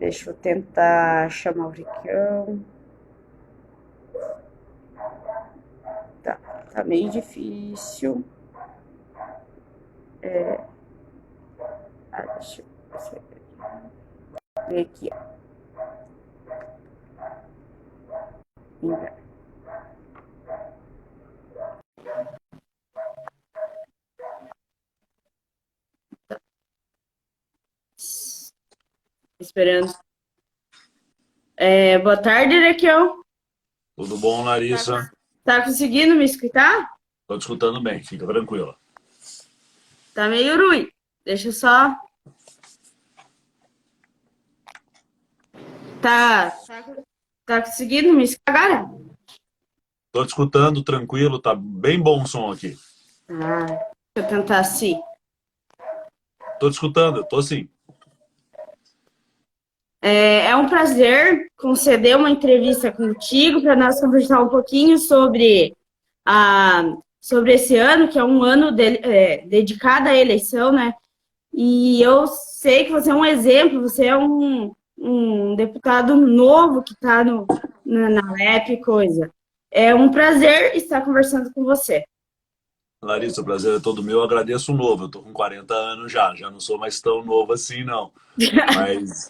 Deixa eu tentar chamar o Ricão. Tá, tá meio difícil. Deixa eu ver aqui, ó. Esperando. Boa tarde, Requião. Tudo bom, Larissa? Tá conseguindo me escutar? Tô te escutando bem, fica tranquila. Tá meio ruim. Deixa eu só. Tá conseguindo me escutar agora? Tô te escutando tranquilo, tá bem bom o som aqui. Deixa eu tentar assim. Tô te escutando, tô sim. É um prazer conceder uma entrevista contigo para nós conversar um pouquinho sobre esse ano, que é um ano dedicado à eleição, né? E eu sei que você é um exemplo, você é um deputado novo que está na LEP, coisa. É um prazer estar conversando com você. Larissa, o prazer é todo meu. Eu agradeço o novo. Eu tô com 40 anos já não sou mais tão novo assim, não. Mas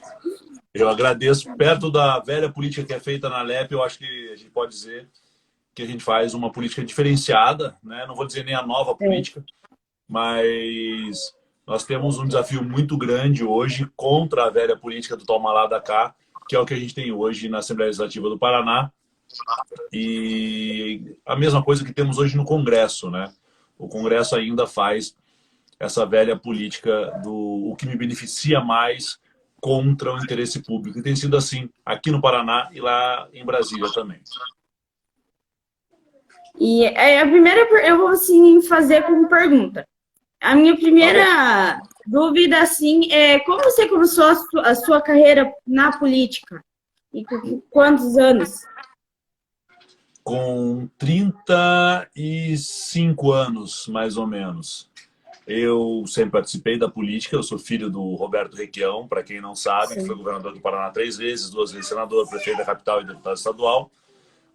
eu agradeço. Perto da velha política que é feita na LEP, eu acho que a gente pode dizer que a gente faz uma política diferenciada, né? Não vou dizer nem a nova É. política, mas nós temos um desafio muito grande hoje contra a velha política do toma lá da cá, que é o que a gente tem hoje na Assembleia Legislativa do Paraná, e a mesma coisa que temos hoje no Congresso, né? O Congresso ainda faz essa velha política do o que me beneficia mais contra o interesse público. E tem sido assim aqui no Paraná e lá em Brasília também. E a primeira, eu vou assim fazer como pergunta. A minha Tá bom. primeira dúvida assim é como você começou a sua carreira na política e com quantos anos? Com 35 anos, mais ou menos. Eu sempre participei da política, eu sou filho do Roberto Requião, para quem não sabe, que foi Sim. governador do Paraná 3 vezes, 2 vezes senador, prefeito da capital e deputado estadual.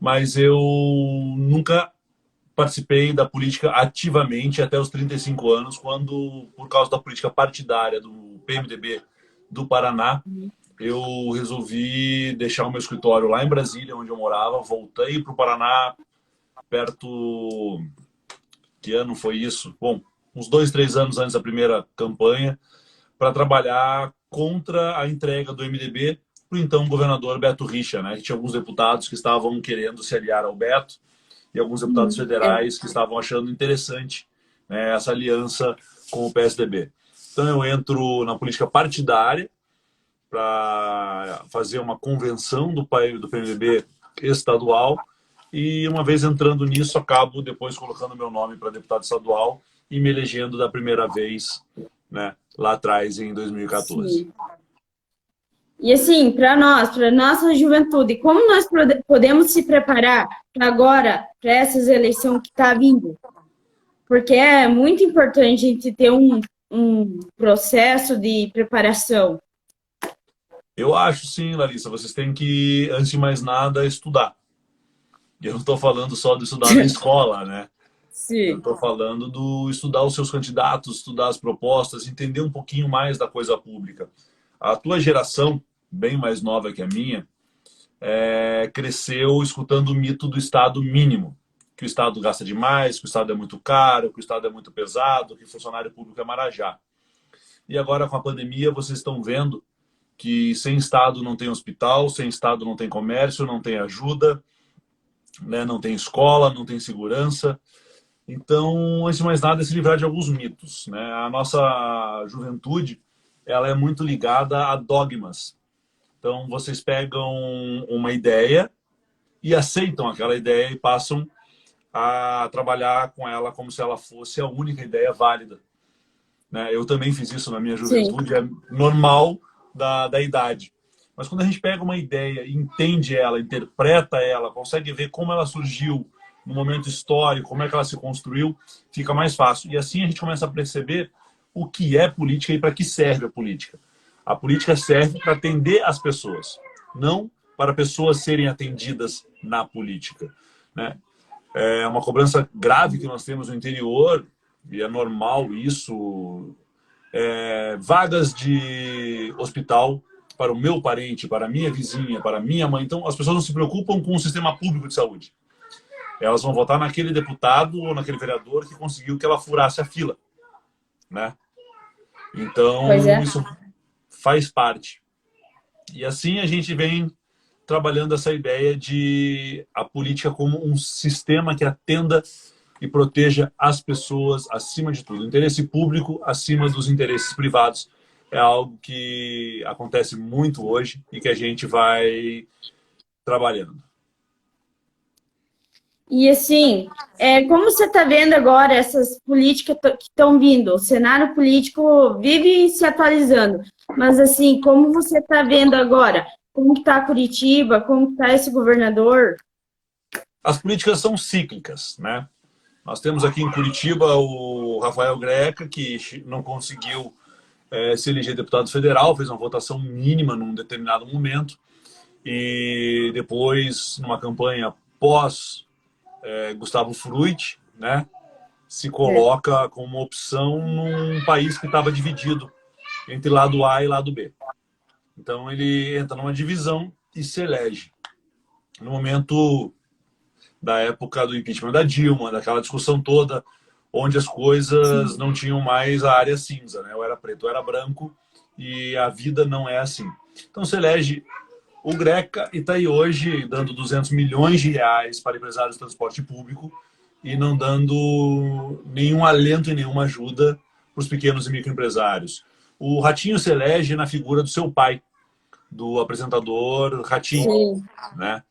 Mas eu nunca participei da política ativamente até os 35 anos, quando, por causa da política partidária do PMDB do Paraná, eu resolvi deixar o meu escritório lá em Brasília, onde eu morava, voltei para o Paraná perto... Que ano foi isso? Bom, uns 2, 3 anos antes da primeira campanha, para trabalhar contra a entrega do MDB para o então governador Beto Richa, né? Que tinha alguns deputados que estavam querendo se aliar ao Beto e alguns deputados É. federais que estavam achando interessante, né, essa aliança com o PSDB. Então eu entro na política partidária para fazer uma convenção do PMDB estadual e uma vez entrando nisso acabo depois colocando meu nome para deputado estadual e me elegendo da primeira vez, né, lá atrás em 2014. Sim. E assim, para nossa juventude, como nós podemos se preparar para agora, para essas eleições que está vindo? Porque é muito importante a gente ter um processo de preparação. Eu acho sim, Larissa, vocês têm que, antes de mais nada, estudar. E eu não estou falando só de estudar na escola, né? Eu Sim. estou falando do estudar os seus candidatos, estudar as propostas, entender um pouquinho mais da coisa pública. A tua geração, bem mais nova que a minha, cresceu escutando o mito do Estado mínimo. Que o Estado gasta demais, que o Estado é muito caro, que o Estado é muito pesado, que o funcionário público é marajá. E agora, com a pandemia, vocês estão vendo que sem Estado não tem hospital, sem Estado não tem comércio, não tem ajuda, né? Não tem escola, não tem segurança. Então, antes de mais nada, é se livrar de alguns mitos, né? A nossa juventude, ela é muito ligada a dogmas. Então, vocês pegam uma ideia e aceitam aquela ideia e passam a trabalhar com ela como se ela fosse a única ideia válida, né? Eu também fiz isso na minha Sim. juventude, é normal da idade. Mas quando a gente pega uma ideia, entende ela, interpreta ela, consegue ver como ela surgiu no momento histórico, como é que ela se construiu, fica mais fácil. E assim a gente começa a perceber o que é política e para que serve a política. A política serve para atender as pessoas, não para pessoas serem atendidas na política, né? É uma cobrança grave que nós temos no interior, e é normal isso. Vagas de hospital para o meu parente, para a minha vizinha, para a minha mãe. Então, as pessoas não se preocupam com o sistema público de saúde. Elas vão votar naquele deputado ou naquele vereador que conseguiu que ela furasse a fila, né? Então, isso faz parte. E assim a gente vem trabalhando essa ideia de a política como um sistema que atenda e proteja as pessoas acima de tudo. O interesse público acima dos interesses privados é algo que acontece muito hoje e que a gente vai trabalhando. E assim, como você está vendo agora essas políticas que estão vindo? O cenário político vive se atualizando, mas assim, como você está vendo agora? Como está Curitiba? Como está esse governador? As políticas são cíclicas, né? Nós temos aqui em Curitiba o Rafael Greca, que não conseguiu se eleger deputado federal, fez uma votação mínima num determinado momento, e depois, numa campanha pós Gustavo Fruit, né, se coloca como opção num país que estava dividido entre lado A e lado B. Então ele entra numa divisão e se elege. No momento da época do impeachment da Dilma, daquela discussão toda, onde as coisas não tinham mais a área cinza, né? Ou era preto ou era branco, e a vida não é assim. Então se elege o Greca e está aí hoje dando 200 milhões de reais para empresários de transporte público e não dando nenhum alento e nenhuma ajuda para os pequenos e microempresários. O Ratinho se elege na figura do seu pai, do apresentador Ratinho, né?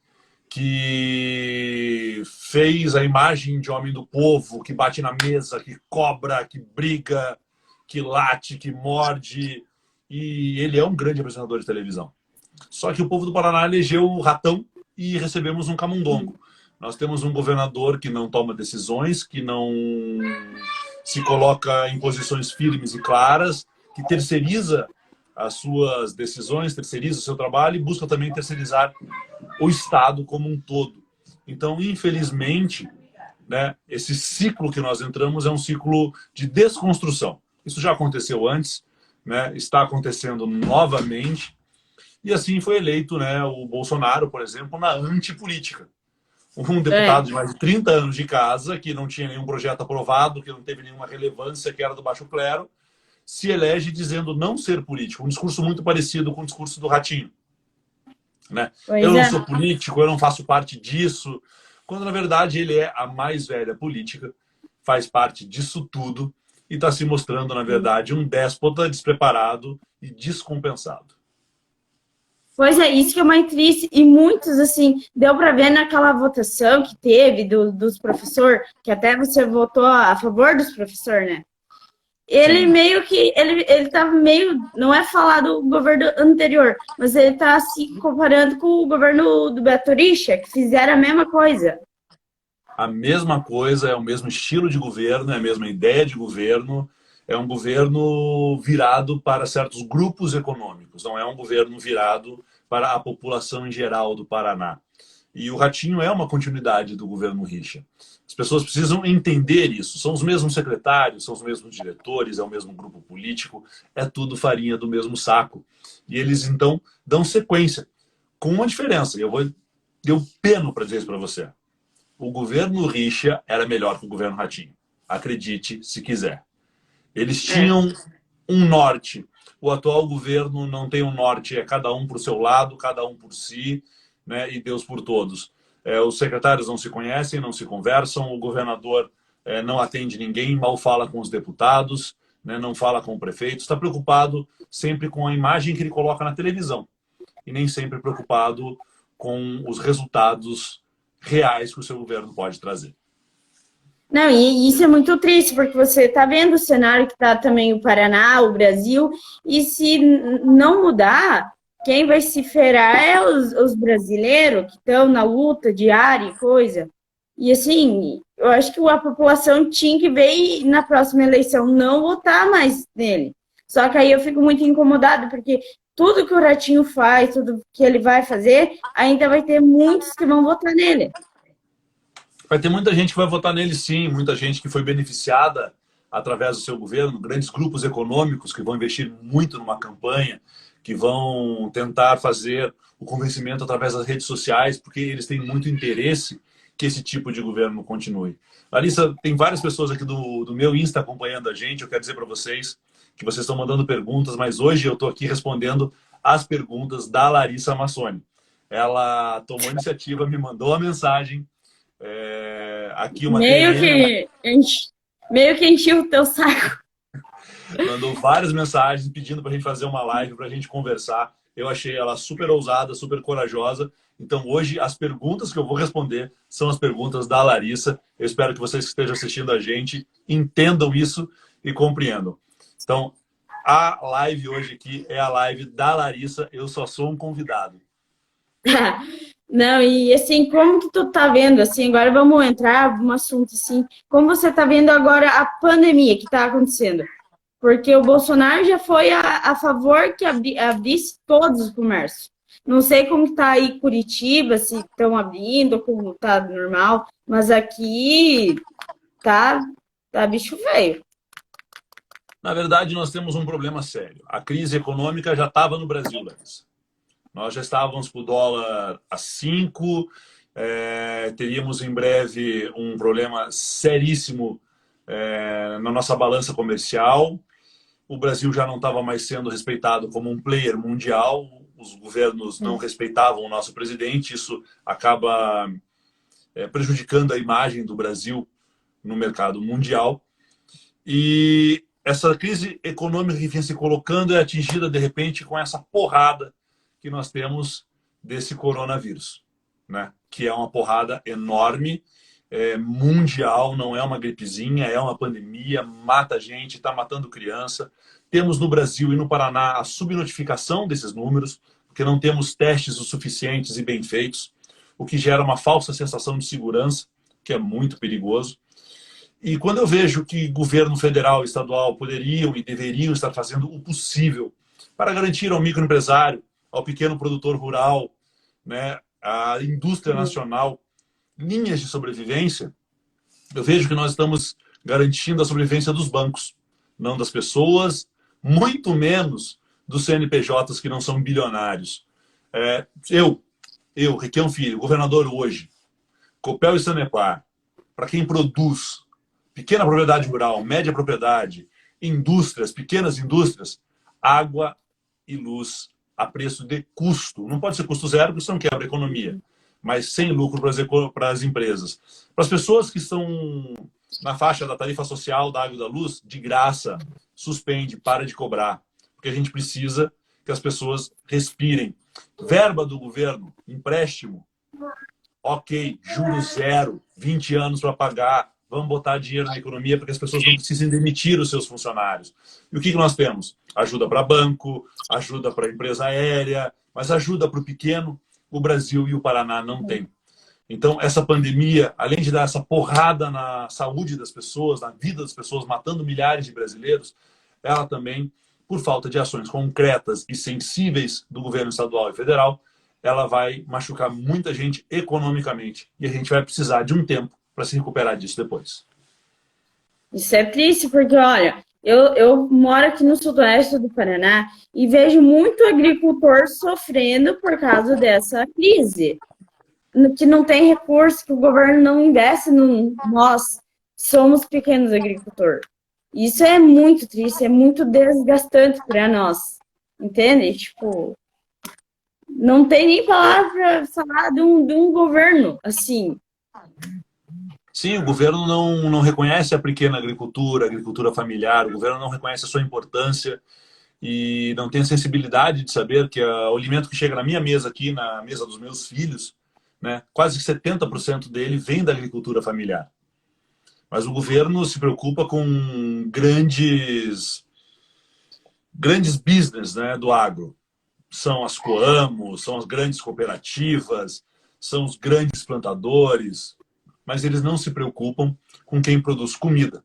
Que fez a imagem de homem do povo, que bate na mesa, que cobra, que briga, que late, que morde. E ele é um grande apresentador de televisão. Só que o povo do Paraná elegeu o Ratão e recebemos um camundongo. Nós temos um governador que não toma decisões, que não se coloca em posições firmes e claras, que terceiriza as suas decisões, terceiriza o seu trabalho e busca também terceirizar o Estado como um todo. Então, infelizmente, né, esse ciclo que nós entramos é um ciclo de desconstrução. Isso já aconteceu antes, né, está acontecendo novamente, e assim foi eleito, né, o Bolsonaro, por exemplo, na antipolítica. Um deputado de mais de 30 anos de casa, que não tinha nenhum projeto aprovado, que não teve nenhuma relevância, que era do baixo clero, se elege dizendo não ser político. Um discurso muito parecido com o discurso do Ratinho, né? Eu não sou político, eu não faço parte disso. Quando, na verdade, ele é a mais velha política, faz parte disso tudo e está se mostrando, na verdade, um déspota despreparado e descompensado. Pois é, isso que é mais triste. E muitos, assim, deu para ver naquela votação que teve dos professores, que até você votou a favor dos professores, né? Ele meio que, ele tá meio, não é falar do governo anterior, mas ele tá se comparando com o governo do Beto Richa, que fizeram a mesma coisa. A mesma coisa, é o mesmo estilo de governo, é a mesma ideia de governo, é um governo virado para certos grupos econômicos, não é um governo virado para a população em geral do Paraná. E o Ratinho é uma continuidade do governo Richa. As pessoas precisam entender isso. São os mesmos secretários, são os mesmos diretores, é o mesmo grupo político, é tudo farinha do mesmo saco. E eles, então, dão sequência, com uma diferença. Deu peno para dizer isso para você. O governo Richa era melhor que o governo Ratinho. Acredite, se quiser. Eles tinham um norte. O atual governo não tem um norte, é cada um para o seu lado, cada um por si, né, e Deus por todos. Os secretários não se conhecem, não se conversam, o governador não atende ninguém, mal fala com os deputados, né, não fala com o prefeito, está preocupado sempre com a imagem que ele coloca na televisão e nem sempre preocupado com os resultados reais que o seu governo pode trazer. Não, e isso é muito triste, porque você está vendo o cenário que está também o Paraná, o Brasil, e se não mudar, quem vai se ferrar é os brasileiros que estão na luta diária e coisa. E assim, eu acho que a população tinha que ver na próxima eleição não votar mais nele. Só que aí eu fico muito incomodada, porque tudo que o Ratinho faz, tudo que ele vai fazer, ainda vai ter muitos que vão votar nele. Vai ter muita gente que vai votar nele, sim, muita gente que foi beneficiada através do seu governo, grandes grupos econômicos que vão investir muito numa campanha, que vão tentar fazer o convencimento através das redes sociais, porque eles têm muito interesse que esse tipo de governo continue. Larissa, tem várias pessoas aqui do meu Insta acompanhando a gente. Eu quero dizer para vocês que vocês estão mandando perguntas, mas hoje eu estou aqui respondendo as perguntas da Larissa Massoni. Ela tomou a iniciativa, me mandou a mensagem, aqui uma DM, Meio que enchi o teu saco. mandou várias mensagens pedindo para a gente fazer uma live, para a gente conversar. Eu achei ela super ousada, super corajosa. Então, hoje, as perguntas que eu vou responder são as perguntas da Larissa. Eu espero que vocês que estejam assistindo a gente entendam isso e compreendam. Então, a live hoje aqui é a live da Larissa. Eu só sou um convidado. Não, e assim, como que tu tá vendo, assim, agora vamos entrar num assunto, assim, como você tá vendo agora a pandemia que tá acontecendo? Porque o Bolsonaro já foi a favor que abrisse todos os comércios. Não sei como está aí Curitiba, se estão abrindo, como está normal, mas aqui tá bicho feio. Na verdade, nós temos um problema sério. A crise econômica já estava no Brasil, Larissa. Nós já estávamos com o dólar a 5, teríamos em breve um problema seríssimo na nossa balança comercial. O Brasil já não estava mais sendo respeitado como um player mundial, os governos não respeitavam o nosso presidente, isso acaba prejudicando a imagem do Brasil no mercado mundial. E essa crise econômica que vem se colocando é atingida, de repente, com essa porrada que nós temos desse coronavírus, né? Que é uma porrada enorme, mundial, não é uma gripezinha, é uma pandemia, mata gente, está matando criança. Temos no Brasil e no Paraná a subnotificação desses números, porque não temos testes o suficientes e bem feitos, o que gera uma falsa sensação de segurança, que é muito perigoso. E quando eu vejo que governo federal e estadual poderiam e deveriam estar fazendo o possível para garantir ao microempresário, ao pequeno produtor rural, né, à indústria nacional, linhas de sobrevivência, eu vejo que nós estamos garantindo a sobrevivência dos bancos, não das pessoas, muito menos dos CNPJs que não são bilionários. Eu, Requião Filho, governador hoje, Copel e Sanepar, para quem produz, pequena propriedade rural, média propriedade, indústrias, pequenas indústrias, água e luz a preço de custo. Não pode ser custo zero, porque isso não quebra a economia, mas sem lucro para as empresas. Para as pessoas que estão na faixa da tarifa social da água e da luz, de graça, suspende, para de cobrar, porque a gente precisa que as pessoas respirem. Verba do governo, empréstimo, ok, juros zero, 20 anos para pagar, vamos botar dinheiro na economia para que as pessoas não precisem demitir os seus funcionários. E o que nós temos? Ajuda para banco, ajuda para empresa aérea, mas ajuda para o pequeno, o Brasil e o Paraná não tem. Então, essa pandemia, além de dar essa porrada na saúde das pessoas, na vida das pessoas, matando milhares de brasileiros, ela também, por falta de ações concretas e sensíveis do governo estadual e federal, ela vai machucar muita gente economicamente. E a gente vai precisar de um tempo para se recuperar disso depois. Isso é triste, porque, olha, eu moro aqui no sudoeste do Paraná e vejo muito agricultor sofrendo por causa dessa crise. Que não tem recurso, que o governo não investe nós, somos pequenos agricultores. Isso é muito triste, é muito desgastante para nós, entende? Tipo, não tem nem palavra para falar de um governo assim. Sim, o governo não reconhece a pequena agricultura, a agricultura familiar, o governo não reconhece a sua importância e não tem a sensibilidade de saber que o alimento que chega na minha mesa aqui, na mesa dos meus filhos, né, quase 70% dele vem da agricultura familiar. Mas o governo se preocupa com grandes business, né, do agro. São as Coamos, são as grandes cooperativas, são os grandes plantadores, mas eles não se preocupam com quem produz comida.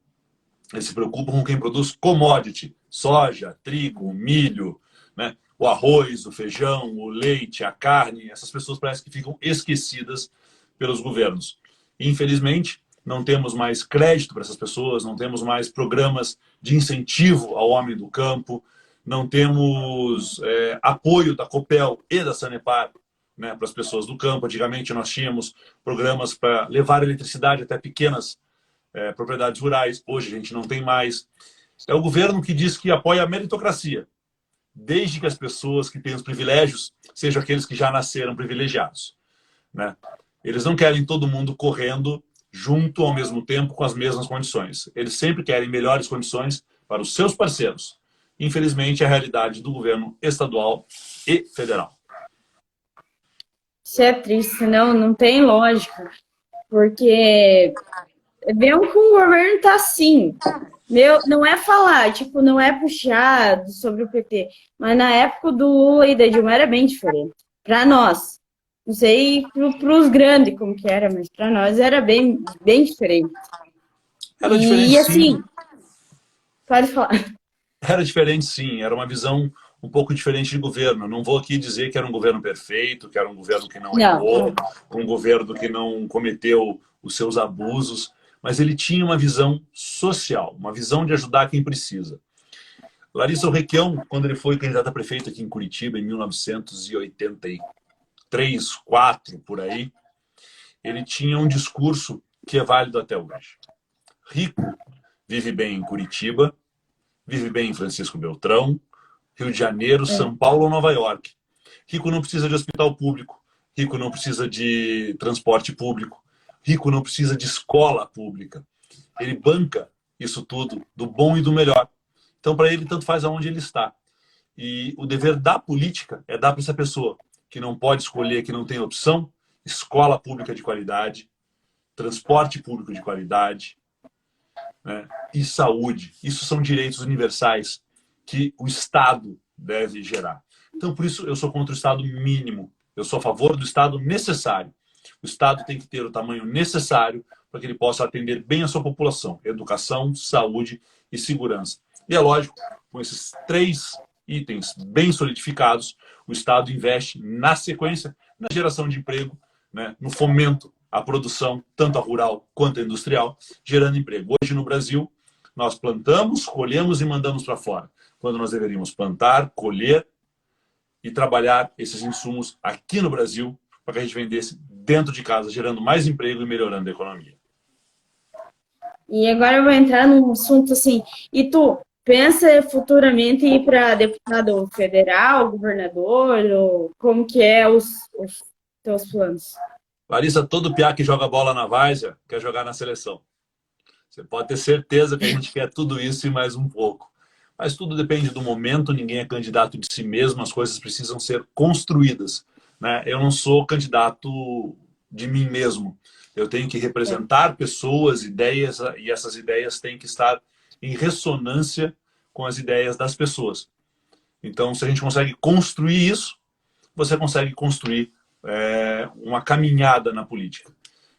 Eles se preocupam com quem produz commodity, Soja, trigo, milho, né? O arroz, o feijão, o leite, a carne. Essas pessoas parecem que ficam esquecidas pelos governos. Infelizmente, não temos mais crédito para essas pessoas, não temos mais programas de incentivo ao homem do campo, não temos apoio da Copel e da Sanepar, né, para as pessoas do campo. Antigamente nós tínhamos programas para levar eletricidade até pequenas propriedades rurais. Hoje a gente não tem mais. É o governo que diz que apoia a meritocracia, desde que as pessoas que têm os privilégios sejam aqueles que já nasceram privilegiados, né? Eles não querem todo mundo correndo junto ao mesmo tempo com as mesmas condições. Eles sempre querem melhores condições para os seus parceiros. Infelizmente, é a realidade do governo estadual e federal. Isso é triste, não tem lógica. Porque vemos que o governo tá assim. Não é falar, tipo, não é puxado sobre o PT, mas na época do Lula e da Dilma era bem diferente. Para nós. Não sei para os grandes como que era, mas para nós era bem diferente. Era diferente, e assim, sim. pode falar. Era diferente, sim. Era uma visão um pouco diferente de governo. Não vou aqui dizer que era um governo perfeito, que era um governo que não errou, um governo que não cometeu os seus abusos, mas ele tinha uma visão social, uma visão de ajudar quem precisa. Larissa Requião, quando ele foi candidato a prefeito aqui em Curitiba, em 1983, 4 por aí, ele tinha um discurso que é válido até hoje. Rico vive bem em Curitiba, vive bem em Francisco Beltrão, Rio de Janeiro, São Paulo ou Nova York. Rico não precisa de hospital público, rico não precisa de transporte público, rico não precisa de escola pública. Ele banca isso tudo, do bom e do melhor. Então, para ele, tanto faz aonde ele está. E o dever da política é dar para essa pessoa que não pode escolher, que não tem opção, escola pública de qualidade, transporte público de qualidade, né, e saúde. Isso são direitos universais que o Estado deve gerar. Então, por isso, eu sou contra o Estado mínimo. Eu sou a favor do Estado necessário. O Estado tem que ter o tamanho necessário para que ele possa atender bem a sua população. Educação, saúde e segurança. E é lógico, com esses 3 itens bem solidificados, o Estado investe na sequência, na geração de emprego, né, no fomento à produção, tanto a rural quanto a industrial, gerando emprego. Hoje no Brasil, nós plantamos, colhemos e mandamos para fora, quando nós deveríamos plantar, colher e trabalhar esses insumos aqui no Brasil para que a gente vendesse dentro de casa, gerando mais emprego e melhorando a economia. E agora eu vou entrar num assunto assim, e tu pensa futuramente ir para deputado federal, governador, ou como que é os teus planos? Larissa, todo piá que joga bola na várzea quer jogar na seleção. Você pode ter certeza que a gente quer tudo isso e mais um pouco. Mas tudo depende do momento, ninguém é candidato de si mesmo, as coisas precisam ser construídas, né? Eu não sou candidato de mim mesmo. Eu tenho que representar pessoas, ideias, e essas ideias têm que estar em ressonância com as ideias das pessoas. Então, se a gente consegue construir isso, você consegue construir uma caminhada na política,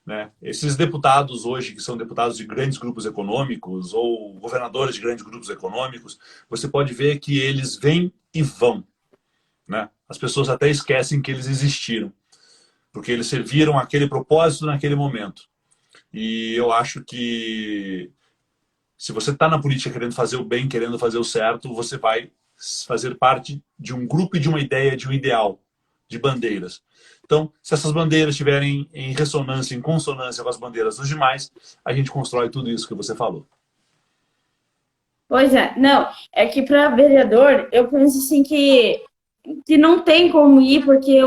né? Esses deputados hoje, que são deputados de grandes grupos econômicos ou governadores de grandes grupos econômicos, você pode ver que eles vêm e vão, né? As pessoas até esquecem que eles existiram, porque eles serviram aquele propósito naquele momento. E eu acho que se você está na política querendo fazer o bem, querendo fazer o certo, você vai fazer parte de um grupo e de uma ideia, de um ideal, de bandeiras. Então, se essas bandeiras estiverem em ressonância, em consonância com as bandeiras dos demais, a gente constrói tudo isso que você falou. Pois é, não, é que para vereador, eu penso assim que não tem como ir, porque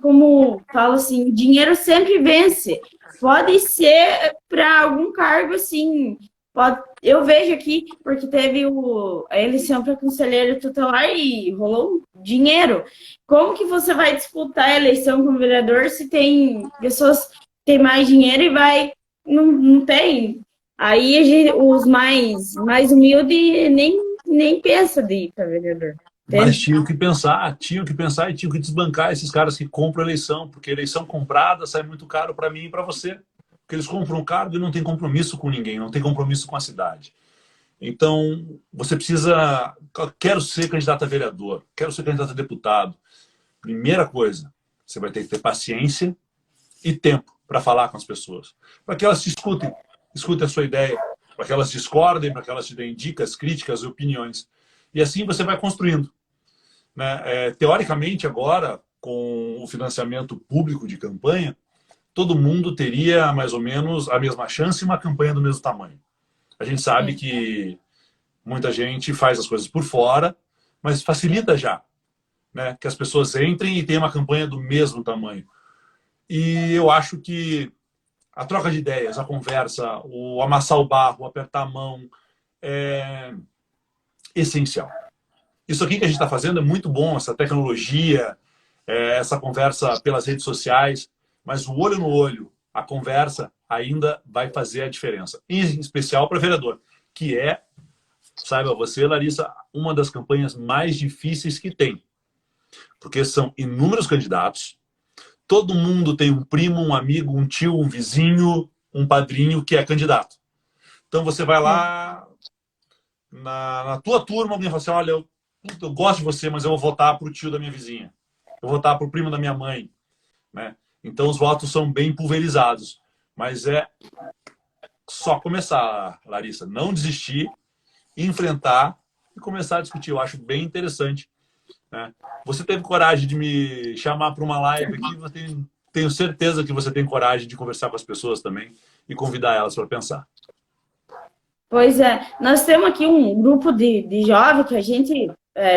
como falo assim, o dinheiro sempre vence. Pode ser para algum cargo assim, eu vejo aqui, porque teve a eleição para conselheiro tutelar e rolou dinheiro. Como que você vai disputar a eleição como vereador se tem pessoas que têm mais dinheiro e não tem? Aí os mais humildes nem pensa de ir para vereador. Mas tinham que pensar e tinham que desbancar esses caras que compram eleição, porque eleição comprada sai muito caro para mim e para você. Porque eles compram um cargo e não tem compromisso com ninguém, não tem compromisso com a cidade. Então, você precisa... Quero ser candidato a vereador, quero ser candidato a deputado. Primeira coisa, você vai ter que ter paciência e tempo para falar com as pessoas. Para que elas te escutem a sua ideia, para que elas discordem, para que elas te deem dicas, críticas e opiniões. E assim você vai construindo. Né? Teoricamente, agora, com o financiamento público de campanha, todo mundo teria mais ou menos a mesma chance e uma campanha do mesmo tamanho. A gente sabe que muita gente faz as coisas por fora, mas facilita já, né? Que as pessoas entrem e tenham uma campanha do mesmo tamanho. E eu acho que a troca de ideias, a conversa, o amassar o barro, o apertar a mão, é essencial. Isso aqui que a gente está fazendo é muito bom, essa tecnologia, essa conversa pelas redes sociais, mas o olho no olho, a conversa ainda vai fazer a diferença. Em especial para vereador, que é, saiba você, Larissa, uma das campanhas mais difíceis que tem. Porque são inúmeros candidatos, todo mundo tem um primo, um amigo, um tio, um vizinho, um padrinho que é candidato. Então você vai lá, na tua turma, alguém fala assim, olha, eu gosto de você, mas eu vou votar para o tio da minha vizinha. Eu vou votar para o primo da minha mãe. Né? Então os votos são bem pulverizados. Mas é só começar, Larissa. Não desistir, enfrentar e começar a discutir. Eu acho bem interessante. Né? Você teve coragem de me chamar para uma live aqui. Tenho certeza que você tem coragem de conversar com as pessoas também e convidar elas para pensar. Pois é, nós temos aqui um grupo de jovens que a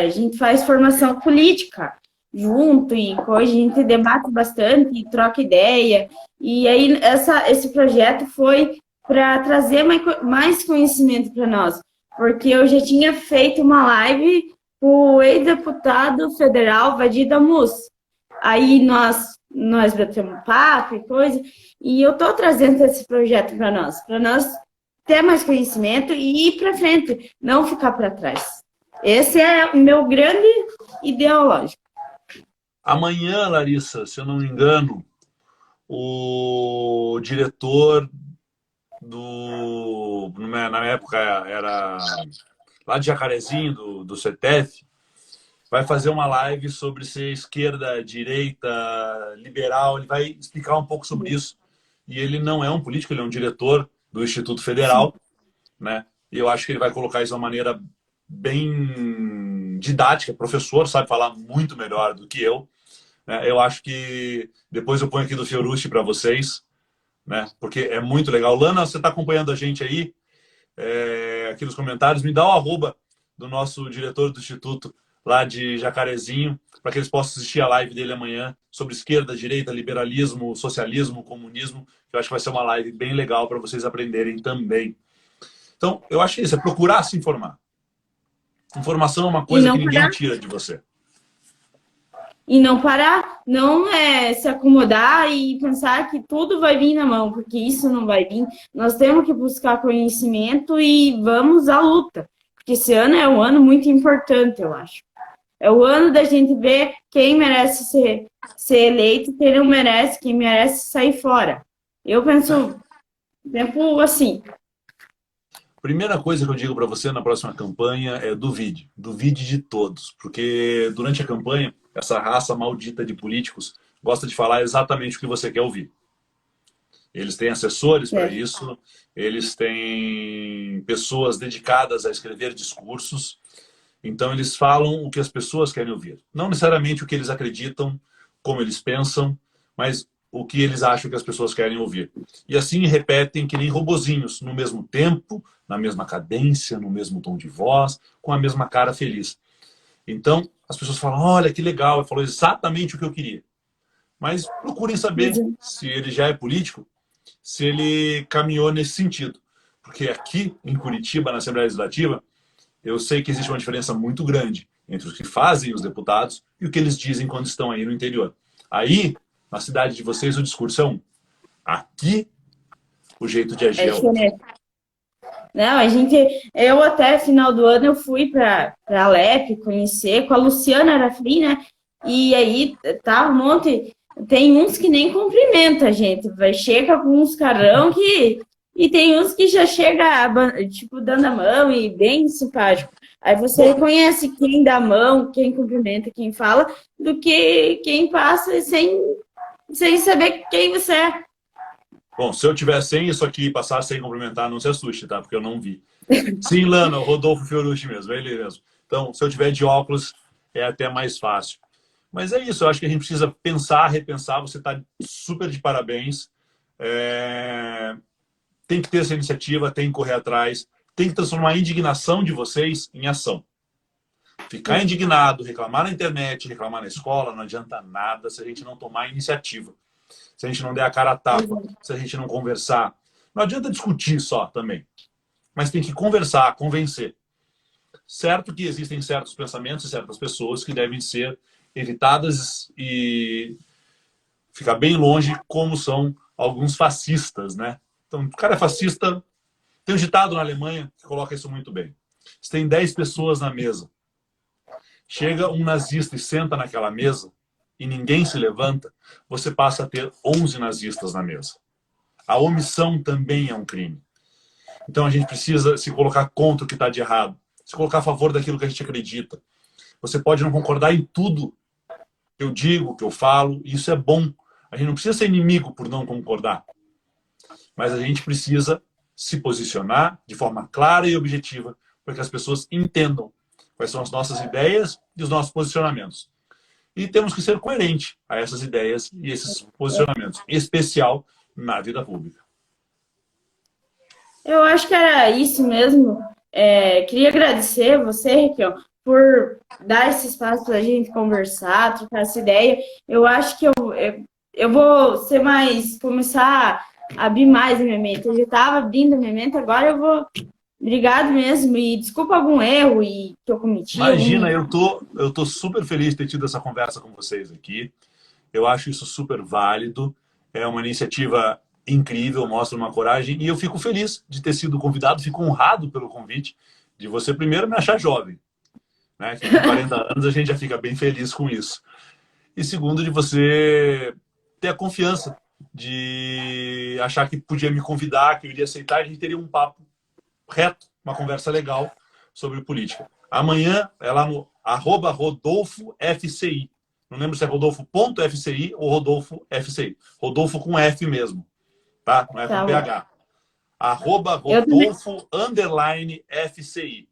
gente faz formação política junto e hoje a gente debate bastante e troca ideia. E aí esse projeto foi para trazer mais conhecimento para nós, porque eu já tinha feito uma live com o ex-deputado federal Vadir Damus. Aí nós batemos papo e coisa, e eu estou trazendo esse projeto para nós ter mais conhecimento e ir para frente, não ficar para trás. Esse é o meu grande ideológico. Amanhã, Larissa, se eu não me engano, o diretor na época era lá de Jacarezinho, do CETEF, vai fazer uma live sobre ser esquerda, direita, liberal. Ele vai explicar um pouco sobre isso. E ele não é um político, ele é um diretor do Instituto Federal, né? E eu acho que ele vai colocar isso de uma maneira bem didática. Professor, sabe falar muito melhor do que eu. Né? Eu acho que depois eu ponho aqui do Fiorucci para vocês, né? Porque é muito legal. Lana, você está acompanhando a gente aí? Aqui nos comentários, me dá o arroba do nosso diretor do Instituto lá de Jacarezinho, para que eles possam assistir a live dele amanhã sobre esquerda, direita, liberalismo, socialismo, comunismo. Eu acho que vai ser uma live bem legal para vocês aprenderem também. Então, eu acho que isso é procurar se informar. Informação é uma coisa que ninguém tira de você. E não parar, não se acomodar e pensar que tudo vai vir na mão, porque isso não vai vir. Nós temos que buscar conhecimento e vamos à luta. Porque esse ano é um ano muito importante, eu acho. É o ano da gente ver quem merece ser eleito, quem não merece, quem merece sair fora. Eu penso, tempo assim. Primeira coisa que eu digo para você na próxima campanha é duvide. Duvide de todos. Porque durante a campanha, essa raça maldita de políticos gosta de falar exatamente o que você quer ouvir. Eles têm assessores para isso, eles têm pessoas dedicadas a escrever discursos. Então, eles falam o que as pessoas querem ouvir. Não necessariamente o que eles acreditam, como eles pensam, mas o que eles acham que as pessoas querem ouvir. E assim repetem que nem robozinhos, no mesmo tempo, na mesma cadência, no mesmo tom de voz, com a mesma cara feliz. Então, as pessoas falam, olha, que legal, ele falou exatamente o que eu queria. Mas procurem saber se ele já é político, se ele caminhou nesse sentido. Porque aqui, em Curitiba, na Assembleia Legislativa, eu sei que existe uma diferença muito grande entre os que fazem os deputados e o que eles dizem quando estão aí no interior. Aí, na cidade de vocês, o discurso é um. Aqui, o jeito de agir é outro. Não, eu até final do ano eu fui para a Alep conhecer com a Luciana Arafrim, né? E aí tá um monte, tem uns que nem cumprimenta a gente, chega com uns carrão e tem uns que já chega, tipo, dando a mão e bem simpático. Aí você reconhece quem dá a mão, quem cumprimenta, quem fala, do que quem passa sem saber quem você é. Bom, se eu tiver sem isso aqui e passar sem cumprimentar, não se assuste, tá? Porque eu não vi. Sim, Lana, o Rodolfo Fiorucci mesmo, ele mesmo. Então, se eu tiver de óculos, é até mais fácil. Mas é isso, eu acho que a gente precisa pensar, repensar. Você está super de parabéns. Tem que ter essa iniciativa, tem que correr atrás, tem que transformar a indignação de vocês em ação. Ficar indignado, reclamar na internet, reclamar na escola, não adianta nada se a gente não tomar iniciativa. Se a gente não der a cara a tapa, se a gente não conversar. Não adianta discutir só também. Mas tem que conversar, convencer. Certo que existem certos pensamentos e certas pessoas que devem ser evitadas e ficar bem longe, como são alguns fascistas, né? Então, o cara é fascista. Tem um ditado na Alemanha que coloca isso muito bem. Se tem 10 pessoas na mesa, chega um nazista e senta naquela mesa e ninguém se levanta, você passa a ter 11 nazistas na mesa. A omissão também é um crime. Então a gente precisa se colocar contra o que está de errado, se colocar a favor daquilo que a gente acredita. Você pode não concordar em tudo que eu digo, que eu falo, e isso é bom. A gente não precisa ser inimigo por não concordar. Mas a gente precisa se posicionar de forma clara e objetiva para que as pessoas entendam quais são as nossas ideias e os nossos posicionamentos. E temos que ser coerentes a essas ideias e esses posicionamentos, em especial na vida pública. Eu acho que era isso mesmo. Queria agradecer você, Requião, por dar esse espaço para a gente conversar, trocar essa ideia. Eu acho que eu vou ser começar a abrir mais a minha mente. Eu já estava abrindo a minha mente, agora eu vou. Obrigado mesmo, e desculpa algum erro que eu cometi. Imagina, eu tô super feliz de ter tido essa conversa com vocês aqui. Eu acho isso super válido. É uma iniciativa incrível, mostra uma coragem. E eu fico feliz de ter sido convidado, fico honrado pelo convite de você primeiro me achar jovem. Né? Que com 40 anos a gente já fica bem feliz com isso. E segundo, de você ter a confiança de achar que podia me convidar, que eu iria aceitar, e a gente teria um papo reto, uma conversa legal sobre política. Amanhã é lá no @RodolfoFCI. Não lembro se é Rodolfo.fci ou RodolfoFCI. Rodolfo com F mesmo, tá? Não é com PH. @Rodolfo_FCI.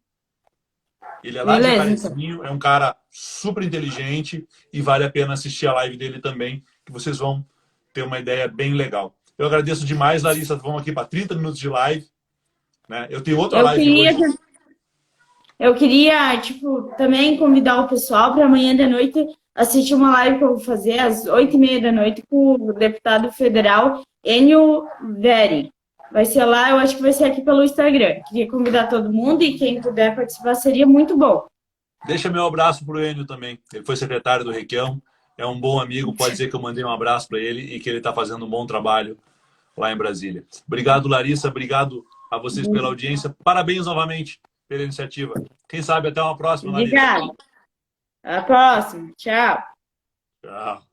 Ele é lá de Aparecidinho, é um cara super inteligente e vale a pena assistir a live dele também, que vocês vão ter uma ideia bem legal. Eu agradeço demais, Larissa. Vamos aqui para 30 minutos de live. Né? Eu tenho outra live hoje. Eu queria, também convidar o pessoal para amanhã de noite assistir uma live que eu vou fazer às 8h30 da noite com o deputado federal Enio Veri. Vai ser lá, eu acho que vai ser aqui pelo Instagram. Queria convidar todo mundo e quem puder participar seria muito bom. Deixa meu abraço para o Enio também. Ele foi secretário do Requião, é um bom amigo, pode dizer que eu mandei um abraço para ele e que ele está fazendo um bom trabalho lá em Brasília. Obrigado, Larissa, obrigado a vocês pela audiência. Parabéns novamente pela iniciativa. Quem sabe até uma próxima, Larissa. Obrigada. Até a próxima. Tchau. Tchau.